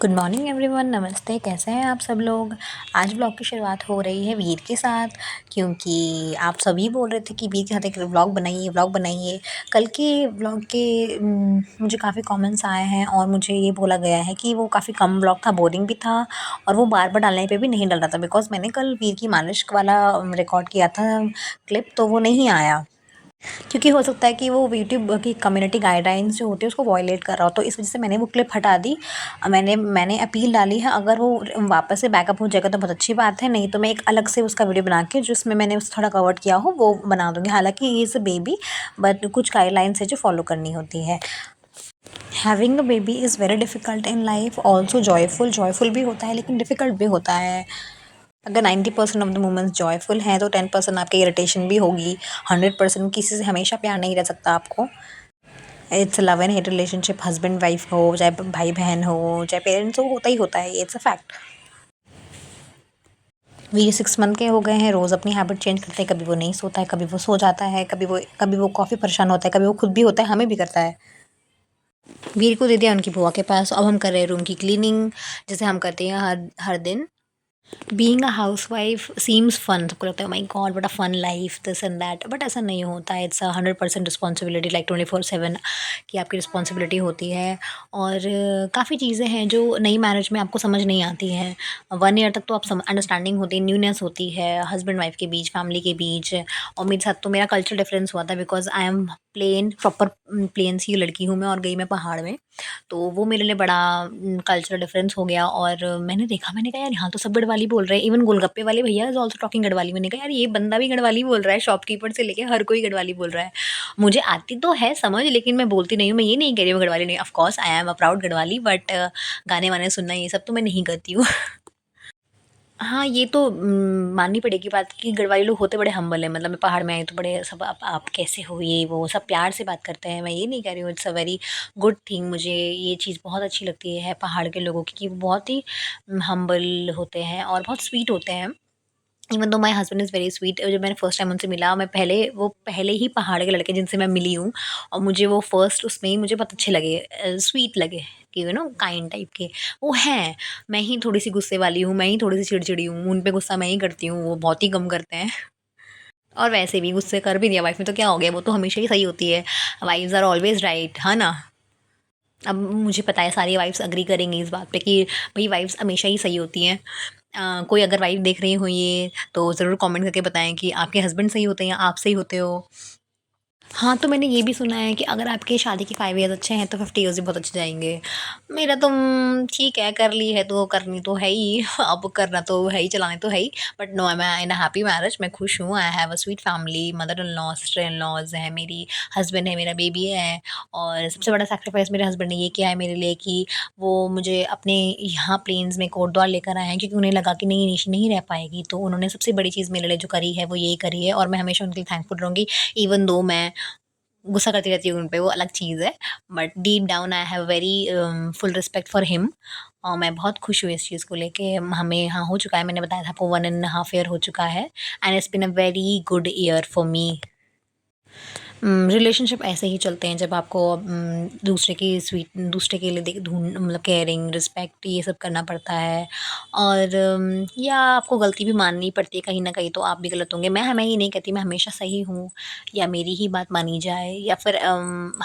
Good morning everyone, नमस्ते। कैसे हैं आप सब लोग। आज ब्लॉग की शुरुआत हो रही है वीर के साथ, क्योंकि आप सभी बोल रहे थे कि वीर के साथ एक व्लॉग बनाइए। कल के व्लॉग के मुझे काफ़ी कमेंट्स आए हैं और मुझे ये बोला गया है कि वो काफ़ी कम व्लॉग था, बोरिंग भी था और वो बार बार डालने पे भी नहीं डल रहा था। बिकॉज मैंने कल वीर की मालिश वाला रिकॉर्ड किया था क्लिप, तो वो नहीं आया, क्योंकि हो सकता है कि वो यूट्यूब की कम्युनिटी गाइडलाइंस जो होती है उसको वॉयलेट कर रहा हो। तो इस वजह से मैंने वो क्लिप हटा दी। मैंने अपील डाली है, अगर वो वापस से बैकअप हो जाएगा तो बहुत अच्छी बात है, नहीं तो मैं एक अलग से उसका वीडियो बना के जिसमें मैंने उस थोड़ा कवर किया हो वो बना दूँगी। हालाँकि he is a baby, but कुछ गाइडलाइंस है जो फॉलो करनी होती है। Having a baby is very difficult in life, also joyful भी होता है लेकिन डिफ़िकल्ट भी होता है। अगर 90% ऑफ द मोमेंट्स जॉयफुल हैं तो 10% आपकी इरिटेशन भी होगी। 100% किसी से हमेशा प्यार नहीं रह सकता आपको। It's love and hate relationship, husband wife हो, चाहे भाई बहन हो, चाहे पेरेंट्स हो, होता ही होता है, इट्स अ फैक्ट। ये 6 मंथ के हो गए हैं, रोज़ अपनी हैबिट चेंज करते हैं। कभी वो नहीं सोता है, कभी वो सो जाता है, कभी वो काफ़ी परेशान होता है, कभी वो खुद भी होता है, हमें भी करता है। वीर को दे दिया उनकी बुआ के पास, अब हम कर रहे हैं रूम की क्लीनिंग, जैसे हम करते हैं हर हर दिन। Being a housewife seems fun, सबको लगता है my god but a fun life this and that, but ऐसा नहीं होता है। इट्स 100% रिस्पॉन्सिबिलिटी, लाइक 24/7 की आपकी रिस्पॉन्सिबिलिटी होती है। और काफ़ी चीज़ें हैं जो नई मैरिज में आपको समझ नहीं आती हैं। 1 ईयर तक तो आप अंडरस्टैंडिंग होती है, न्यूनेस होती है हस्बैंड वाइफ के बीच, फैमिली के बीच। और मेरे साथ तो मेरा कल्चर डिफरेंस हुआ था, because I am plain, proper plain सी लड़की हूँ मैं, और गई मैं पहाड़ में, तो वो मेरे लिए बड़ा कल्चरल डिफरेंस हो गया। और मैंने कहा यार यहाँ तो सब गढ़वाली बोल रहे हैं, इवन गोलगप्पे वाले भैया इज ऑल्सो टॉकिंग गढ़वाली। मैंने कहा यार ये बंदा भी गढ़वाली बोल रहा है, शॉपकीपर से लेके हर कोई गढ़वाली बोल रहा है। मुझे आती तो है समझ, लेकिन मैं बोलती नहीं हूँ। मैं ये नहीं कह रही हूँ मैं गढ़वाली नहीं, of course I am a proud Garhwali, but गाने वाने सुनना ये सब तो मैं नहीं करती हूँ। हाँ, ये तो माननी पड़ेगी बात कि गढ़वाली लोग होते बड़े हम्बल हैं। मतलब मैं पहाड़ में आई तो बड़े सब आप कैसे हो, ये वो सब प्यार से बात करते हैं। मैं ये नहीं कह रही हूँ, it's a very good thing. मुझे ये चीज़ बहुत अच्छी लगती है पहाड़ के लोगों की, कि वो बहुत ही हम्बल होते हैं और बहुत स्वीट होते हैं। Even though my husband is very sweet. जब मैंने फर्स्ट टाइम उनसे मिला, मैं पहले ही पहाड़ के लड़के जिनसे मैं मिली हूँ, और मुझे वो फर्स्ट उसमें ही मुझे बहुत अच्छे लगे, स्वीट लगे, कि काइंड टाइप के वो हैं। मैं ही थोड़ी सी गुस्से वाली हूँ, मैं ही थोड़ी सी चिड़चिड़ी हूँ, उन पे गुस्सा मैं ही करती हूँ, वो बहुत ही कम करते हैं। और वैसे भी गुस्से कर भी दिया वाइफ में तो क्या हो गया, वो तो हमेशा ही सही होती है। वाइफ्स आर ऑलवेज राइट, है ना। अब मुझे पता है सारी वाइफ्स अग्री करेंगी इस बात पे कि भाई वाइफ्स हमेशा ही सही होती हैं। कोई अगर वाइफ देख रही हो ये, तो ज़रूर कमेंट करके बताएं कि आपके हस्बैंड सही होते हैं या आप सही होते हो। हाँ, तो मैंने ये भी सुना है कि अगर आपकी शादी के 5 ईयर्स अच्छे हैं तो 50 ईयर्स भी बहुत अच्छे जाएँगे। मेरा तो ठीक है, कर ली है तो करनी तो है ही, अब करना तो है ही, चलाने तो है ही। But no, I am in a happy marriage, मैं खुश हूँ। I have a sweet family, mother in law, sister in laws हैं मेरी, हस्बैंड है, मेरा बेबी है। और सबसे बड़ा सैक्रिफाइस मेरे हस्बैंड ने ये किया है मेरे लिए कि वो मुझे अपने यहाँ प्लेन्स में कोटद्वार लेकर आए हैं, क्योंकि उन्हें लगा कि नहीं निशि नहीं रह पाएगी। तो उन्होंने सबसे बड़ी चीज़ मेरे लिए जो करी है वो यही करी है, और मैं हमेशा उनके लिए थैंकफुल रहूँगी। इवन दो मैं गुस्सा करती रहती हूँ उन पे, वो अलग चीज़ है। But deep down I have very full respect for him. और मैं बहुत खुश हूँ इस चीज़ को लेके। हमें यहाँ हो चुका है, मैंने बताया था आपको 1.5 ईयर हो चुका है, and it's been a very good year for me. Relationship ऐसे ही चलते हैं जब आपको दूसरे के लिए ढूंढ मतलब केयरिंग, रिस्पेक्ट, ये सब करना पड़ता है। और या आपको गलती भी माननी पड़ती है, कहीं ना कहीं तो आप भी गलत होंगे। मैं ये नहीं कहती मैं हमेशा सही हूँ या मेरी ही बात मानी जाए, या फिर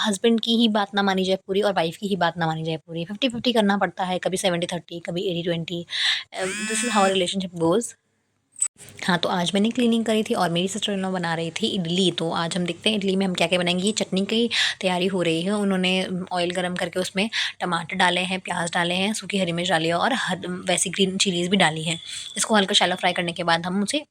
हस्बैंड की ही बात ना मानी जाए पूरी और वाइफ की ही बात ना मानी जाए पूरी। 50-50 करना पड़ता है, कभी 70-30, कभी 80-20। This is how relationship goes. हाँ, तो आज मैंने क्लीनिंग करी थी और मेरी सिस्टर इन लॉ बना रही थी इडली। तो आज हम देखते हैं इडली में हम क्या-क्या बनाएँगे। ये चटनी की तैयारी हो रही है। उन्होंने ऑयल गरम करके उसमें टमाटर डाले हैं, प्याज़ डाले हैं, सूखी हरी मिर्च डाली है और वैसी ग्रीन चिलीज़ भी डाली हैं। इसको हल्का शैलो फ्राई करने के बाद हम उसे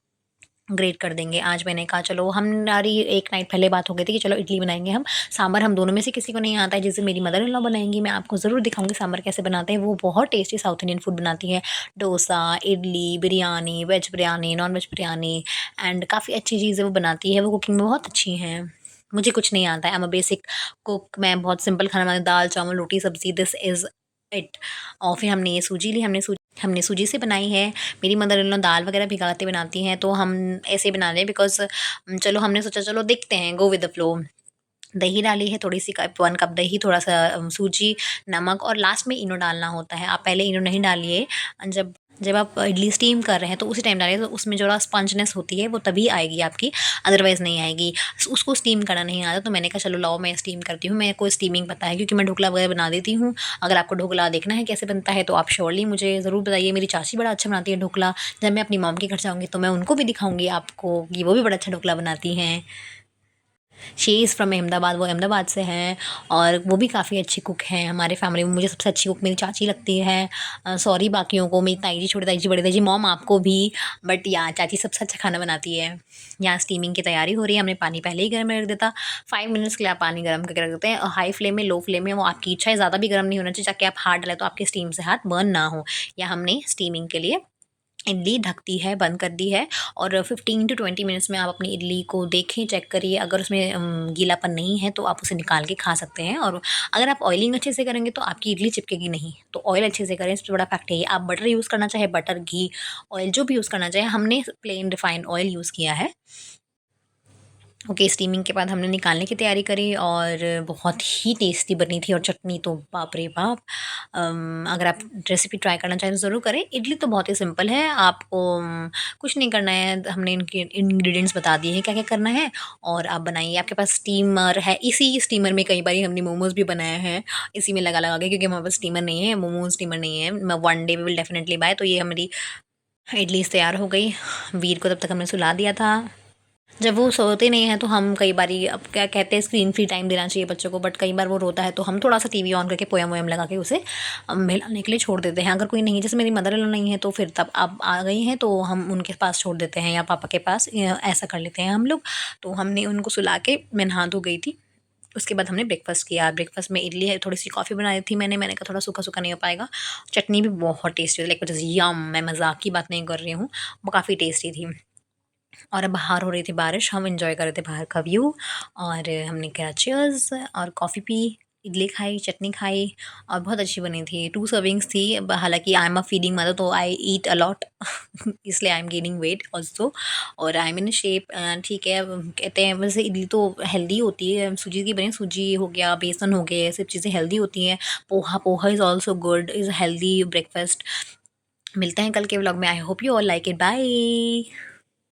ग्रेट कर देंगे। आज मैंने कहा चलो, हमारी एक नाइट पहले बात हो गई थी कि चलो इडली बनाएँगे हम। सांभर हम दोनों में से किसी को नहीं आता है, जैसे मेरी मदर इन लॉ बनाएँगी। मैं आपको ज़रूर दिखाऊँगी सांभर कैसे बनाते हैं। वो बहुत टेस्टी साउथ इंडियन फूड बनाती हैं। Dosa, idli, biryani, veg biryani, non veg biryani, and काफ़ी अच्छी चीज़ें वो बनाती है। वो कुकिंग में बहुत अच्छी हैं। मुझे कुछ नहीं आता है। I am a basic cook. मैं बहुत सिंपल खाना बनाती हूँ, दाल, चावल, रोटी, सब्ज़ी, दिस इज़ इट। और फिर हमने ये सूजी ली, हमने सूजी से बनाई है। मेरी मदर इन लॉ दाल वगैरह भिगा के बनाती हैं, तो हम ऐसे ही बना रहे हैं, बिकॉज़ चलो हमने सोचा चलो देखते हैं, गो विद द फ्लो। दही डाली है, थोड़ी-सी 1 कप दही, थोड़ा-सा सूजी, नमक और लास्ट में इनो डालना होता है। आप पहले इनो नहीं डालिए। जब जब आप इडली स्टीम कर रहे हैं तो उसी टाइम डालिए, तो उसमें जो स्पंजनेस होती है वो तभी आएगी आपकी, अदरवाइज़ नहीं आएगी। उसको स्टीम करना नहीं आता, तो मैंने कहा चलो लाओ मैं स्टीम करती हूँ। मेरे को स्टीमिंग पता है क्योंकि मैं ढोकला वगैरह बना देती हूँ। अगर आपको ढोकला देखना है कैसे बनता है तो आप श्योरली मुझे ज़रूर बताइए। मेरी चाची बड़ा अच्छा बनाती है ढोकला। जब मैं अपनी मॉम के घर जाऊँगी तो मैं उनको भी दिखाऊँगी आपको कि वो भी बड़ा अच्छा ढोकला बनाती हैं। शी इज़ फ्रॉम अहमदाबाद, वो अहमदाबाद से हैं और वो भी काफ़ी अच्छी कुक हैं। हमारे फैमिली में मुझे सबसे अच्छी कुक मेरी चाची लगती है। सॉरी बाकियों को, मेरी ताई जी, छोटी ताई जी, बड़ी ताई जी, मॉम आपको भी, बट या चाची सबसे अच्छा खाना बनाती है। यहाँ स्टीमिंग की तैयारी हो रही है, हमने पानी पहले ही गर्म में रख देता। 5 मिनट्स के लिए आप पानी गर्म करके रख देते हैं, हाई फ्लेम में, लो फ्लेम में, वो आपकी इच्छा है। ज़्यादा भी गर्म नहीं होना चाहिए ताकि आप हाथ डालें तो आपके स्टीम से हाथ बर्न ना हो। या हमने स्टीमिंग के लिए इडली ढक दी है, बंद कर दी है और 15 टू 20 मिनट्स में आप अपनी इडली को देखें, चेक करिए। अगर उसमें गीलापन नहीं है तो आप उसे निकाल के खा सकते हैं। और अगर आप ऑयलिंग अच्छे से करेंगे तो आपकी इडली चिपकेगी नहीं। तो ऑयल अच्छे से करें, सबसे बड़ा फैक्ट है ये। आप बटर यूज़ करना चाहे बटर, घी, ऑयल जो भी यूज़ करना चाहे, हमने प्लेन रिफाइंड ऑयल यूज़ किया है। ओके, स्टीमिंग के बाद हमने निकालने की तैयारी करी और बहुत ही टेस्टी बनी थी। और चटनी तो बाप रे बाप! अगर आप रेसिपी ट्राई करना चाहें तो ज़रूर करें। इडली तो बहुत ही सिंपल है, आपको कुछ नहीं करना है। हमने इनके इंग्रीडिएंट्स बता दिए हैं क्या-क्या करना है और आप बनाइए। आपके पास स्टीमर है, इसी स्टीमर में कई बारी हमने मोमोज़ भी बनाए हैं, इसी में लगा-लगा के, क्योंकि हमारे पास स्टीमर नहीं है, मोमोज़ स्टीमर नहीं है। One day we will definitely bye. तो ये हमारी इडलीज़ तैयार हो गई। वीर को तब तक हमने सुला दिया था। जब वो सोते नहीं हैं तो हम कई बारी, अब क्या कहते हैं, स्क्रीन फ्री टाइम देना चाहिए बच्चों को, बट कई बार वो रोता है तो हम थोड़ा-सा टीवी ऑन करके पोएम वोएम लगा के उसे हिलाने के लिए छोड़ देते हैं। अगर कोई नहीं, जैसे मेरी मदर इन लॉ नहीं है तो फिर तब आप आ गई हैं तो हम उनके पास छोड़ देते हैं या पापा के पास, ऐसा कर लेते हैं हम लोग। तो हमने उनको सुला के मैं नहा धो गई थी। उसके बाद हमने ब्रेकफ़ास्ट किया। ब्रेकफ़ास्ट में इडली है, थोड़ी-सी कॉफ़ी बनाई थी मैंने कहा थोड़ा सूखा-सूखा नहीं हो पाएगा। चटनी भी बहुत टेस्टी थी, लाइक जस्ट यम, मैं मज़ाक की बात नहीं कर रही हूँ, वो काफ़ी टेस्टी थी। और अब बाहर हो रही थी बारिश, हम एन्जॉय कर रहे थे बाहर का व्यू और हमने कहा चियर्स और कॉफ़ी पी, इडली खाई, चटनी खाई और बहुत अच्छी बनी थी। 2 सर्विंग्स थी। हालाँकि I am a feeding mother तो आई ईट अ लॉट इसलिए I am gaining weight also और आई एम इन शेप। ठीक है, कहते हैं वैसे इडली तो हेल्दी होती है, सूजी की बनी, सूजी हो गया, बेसन हो गए, ये सब चीज़ें हेल्दी होती हैं। Poha, poha is also good, is healthy breakfast. मिलते हैं कल के व्लॉग में। I hope you all like it, bye.